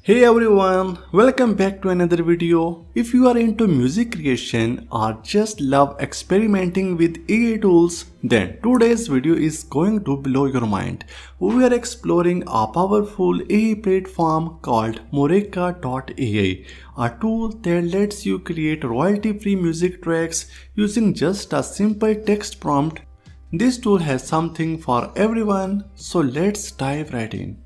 Hey everyone, welcome back to another video. If you are into music creation or just love experimenting with AI tools, then today's video is going to blow your mind. We are exploring a powerful AI platform called Mureka.ai, a tool that lets you create royalty-free music tracks using just a simple text prompt. This tool has something for everyone, so let's dive right in.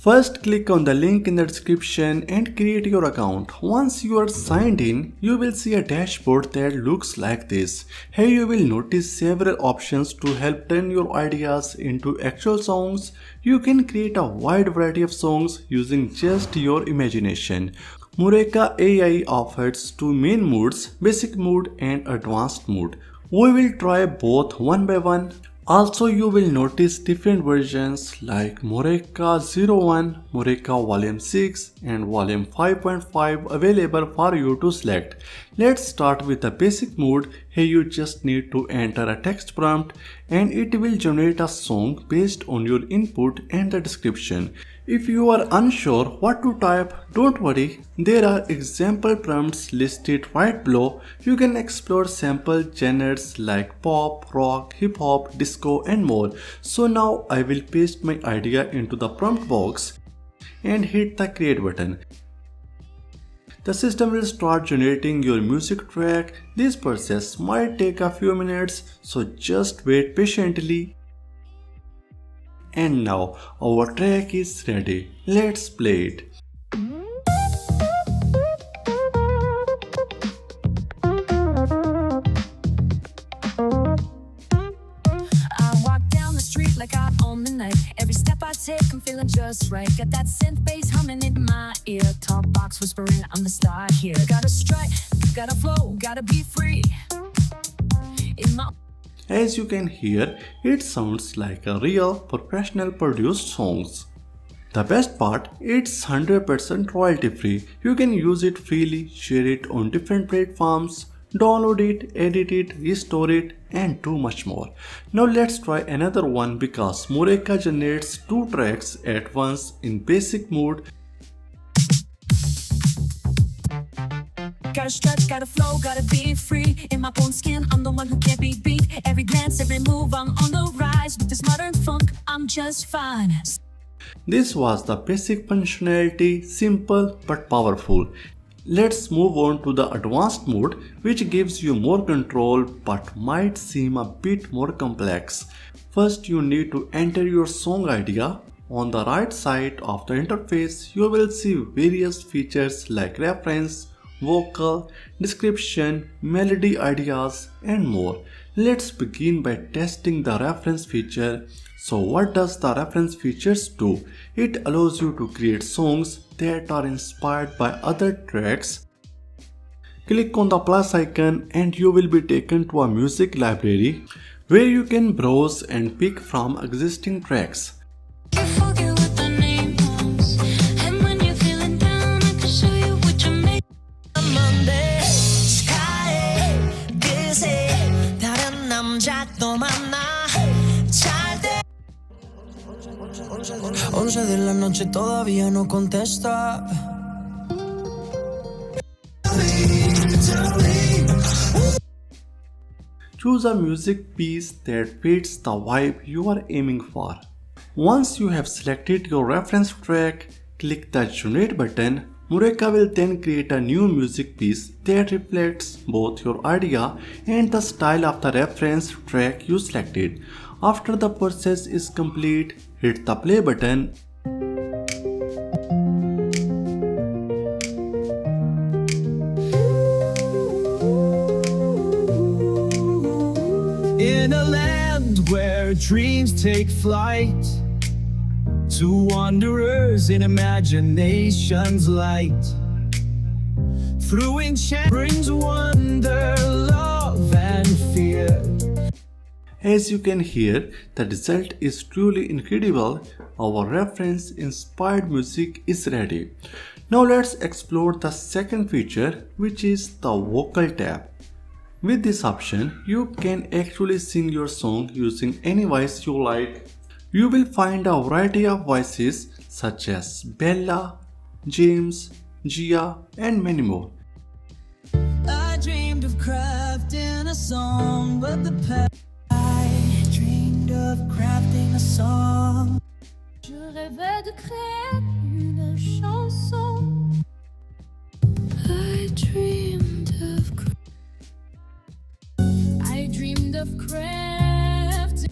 First, click on the link in the description and create your account. Once you are signed in, you will see a dashboard that looks like this. Here you will notice several options to help turn your ideas into actual songs. You can create a wide variety of songs using just your imagination. Mureka AI offers two main modes, basic mode and advanced mode. We will try both one by one. Also, you will notice different versions like Mora 01, Mora Volume 6 and Volume 5.5 available for you to select. Let's start with the basic mode. Here you just need to enter a text prompt and it will generate a song based on your input and the description. If you are unsure what to type, don't worry, there are example prompts listed right below. You can explore sample genres like pop, rock, hip hop, disco and more. So now I will paste my idea into the prompt box and hit the create button. The system will start generating your music track. This process might take a few minutes, so just wait patiently. And now our track is ready. Let's play it. I walk down the street like I own the night. Every step I take, I'm feeling just right. Got that synth bass humming in my ear. Talk box whispering, I'm the star here. Gotta strike, gotta flow, gotta be free. In my As you can hear, it sounds like a real professional produced songs. The best part, it's 100% royalty free. You can use it freely, share it on different platforms, download it, edit it, restore it and do much more. Now let's try another one because Mureka generates two tracks at once in basic mode. gotta stretch, gotta flow, gotta be free. In my own skin, I'm the one who can't be beat. Every glance, every move, I'm on the rise. With this modern funk, I'm just fine. This was the basic functionality, simple but powerful. Let's move on to the advanced mode, which gives you more control but might seem a bit more complex. First, you need to enter your song idea. On the right side of the interface, you will see various features like reference, vocal, description, melody ideas and more. Let's begin by testing the reference feature. So what does the reference features do? It allows you to create songs that are inspired by other tracks. Click on the plus icon and you will be taken to a music library where you can browse and pick from existing tracks. Once de la noche todavía no contesta. Choose a music piece that fits the vibe you are aiming for. Once you have selected your reference track, click the Generate button. Mureka will then create a new music piece that reflects both your idea and the style of the reference track you selected. After the process is complete, hit the play button. In a land where dreams take flight, to wanderers in imagination's light, through enchant brings wonder, love and fear. As you can hear, the result is truly incredible. Our reference inspired music is ready. Now let's explore the second feature, which is the vocal tab. With this option, you can actually sing your song using any voice you like. You will find a variety of voices such as Bella, James, Gia, and many more. I dreamed of crafting a song, but the past. I dreamed of crafting a song. Je rêvais de créer une chanson. I dreamed of crafting.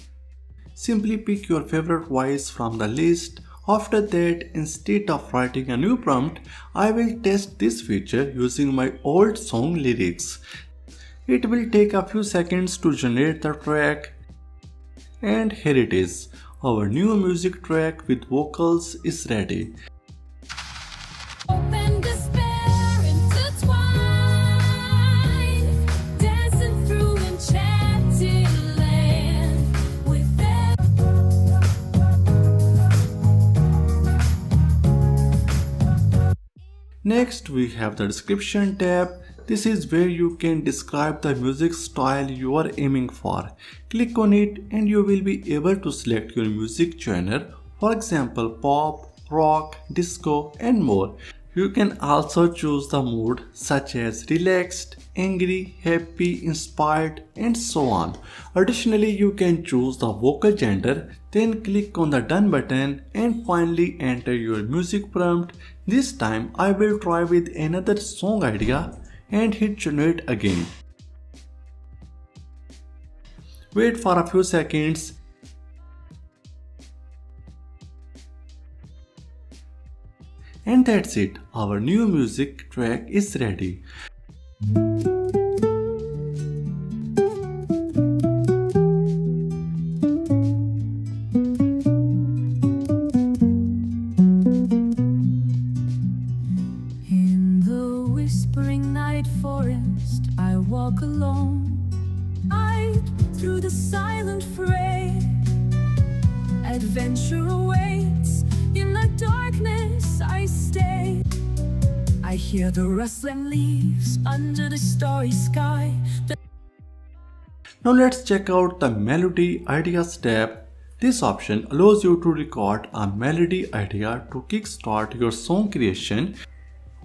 Simply pick your favorite voice from the list. After that, instead of writing a new prompt, I will test this feature using my old song lyrics. It will take a few seconds to generate the track. And here it is. Our new music track with vocals is ready. Hope and despair intertwine, dancing through enchanted land with Next, we have the description tab. This is where you can describe the music style you are aiming for. Click on it and you will be able to select your music genre, for example pop, rock, disco and more. You can also choose the mood such as relaxed, angry, happy, inspired and so on. Additionally, you can choose the vocal gender, then click on the done button and finally enter your music prompt. This time I will try with another song idea and hit generate again. Wait for a few seconds. And that's it, our new music track is ready. in the whispering night forest. I walk alone. I through the silent fray. Adventure awaits in the darkness. I stay. I hear the rustling leaves under the starry sky. Now let's check out the Melody Ideas tab. This option allows you to record a melody idea to kickstart your song creation.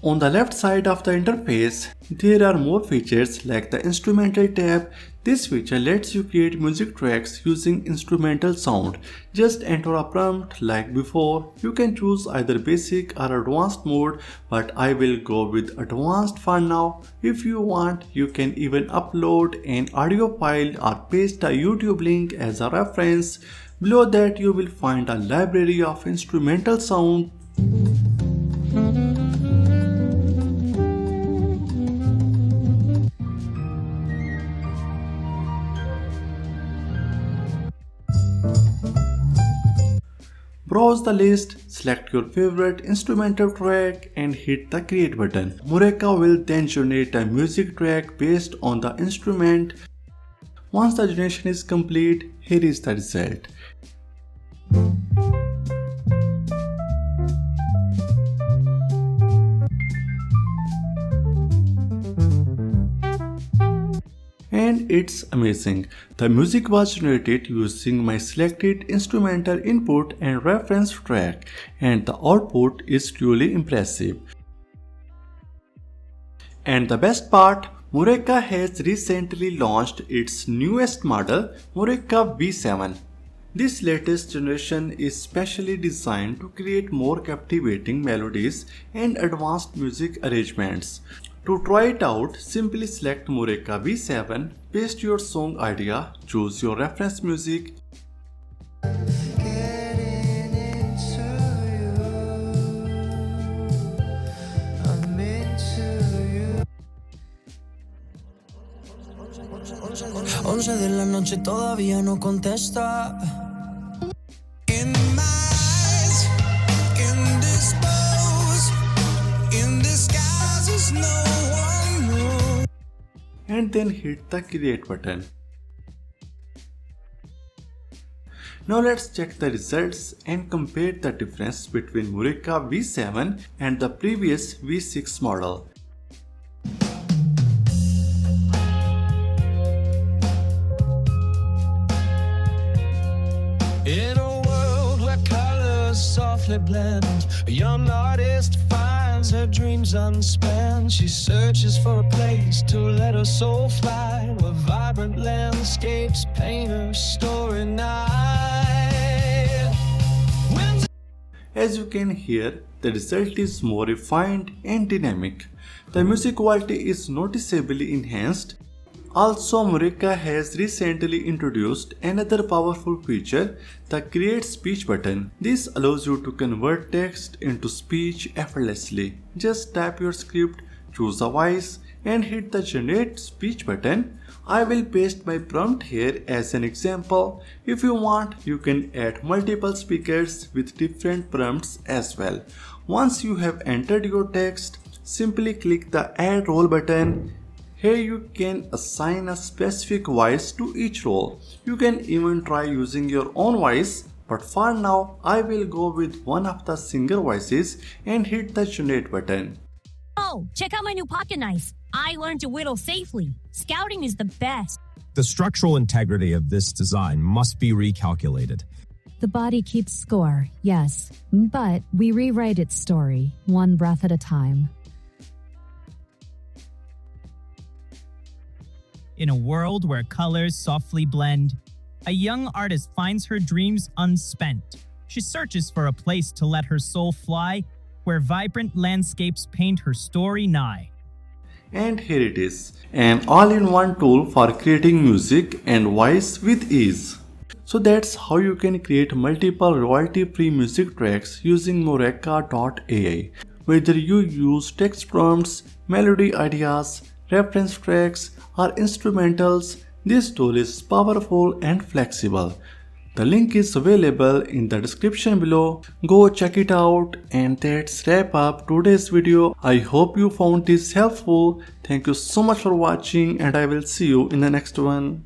On the left side of the interface, there are more features like the Instrumental tab. This feature lets you create music tracks using instrumental sound. Just enter a prompt like before. You can choose either basic or advanced mode, but I will go with advanced for now. If you want, you can even upload an audio file or paste a YouTube link as a reference. Below that, you will find a library of instrumental sound. Browse the list, select your favorite instrumental track and hit the create button. Mureka will then generate a music track based on the instrument. Once the generation is complete, here is the result. And it's amazing. The music was generated using my selected instrumental input and reference track, and the output is truly impressive. And the best part, Mureka has recently launched its newest model, Mora V7. This latest generation is specially designed to create more captivating melodies and advanced music arrangements. To try it out, simply select Mureka V7, paste your song idea, choose your reference music, Once de la noche todavía no contesta. In my eyes, indisposed, in disguise, no one knows. and then hit the create button. Now let's check the results and compare the difference between Mureka V7 and the previous V6 model. In a world where colors soften softly blend. A young artist finds her dreams unspent. She searches for a place to let her soul fly, where vibrant landscapes paint her story night. Winds As you can hear, the result is more refined and dynamic. The music quality is noticeably enhanced. Also, Mureka has recently introduced another powerful feature, the Create Speech button. This allows you to convert text into speech effortlessly. Just tap your script, choose a voice, and hit the Generate Speech button. I will paste my prompt here as an example. If you want, you can add multiple speakers with different prompts as well. Once you have entered your text, simply click the Add Role button. Here you can assign a specific voice to each role. You can even try using your own voice, but for now I will go with one of the singer voices and hit the Generate button. Oh, check out my new pocket knife. I learned to whittle safely. Scouting is the best. The structural integrity of this design must be recalculated. The body keeps score, yes, but we rewrite its story, one breath at a time. In a world where colors softly blend, a young artist finds her dreams unspent. She searches for a place to let her soul fly, where vibrant landscapes paint her story nigh. And here it is, an all-in-one tool for creating music and voice with ease. So that's how you can create multiple royalty-free music tracks using Mureka.ai. Whether you use text prompts, melody ideas, reference tracks, or instrumentals, this tool is powerful and flexible. The link is available in the description below. Go check it out, and that's wrap up today's video. I hope you found this helpful. Thank you so much for watching, and I will see you in the next one.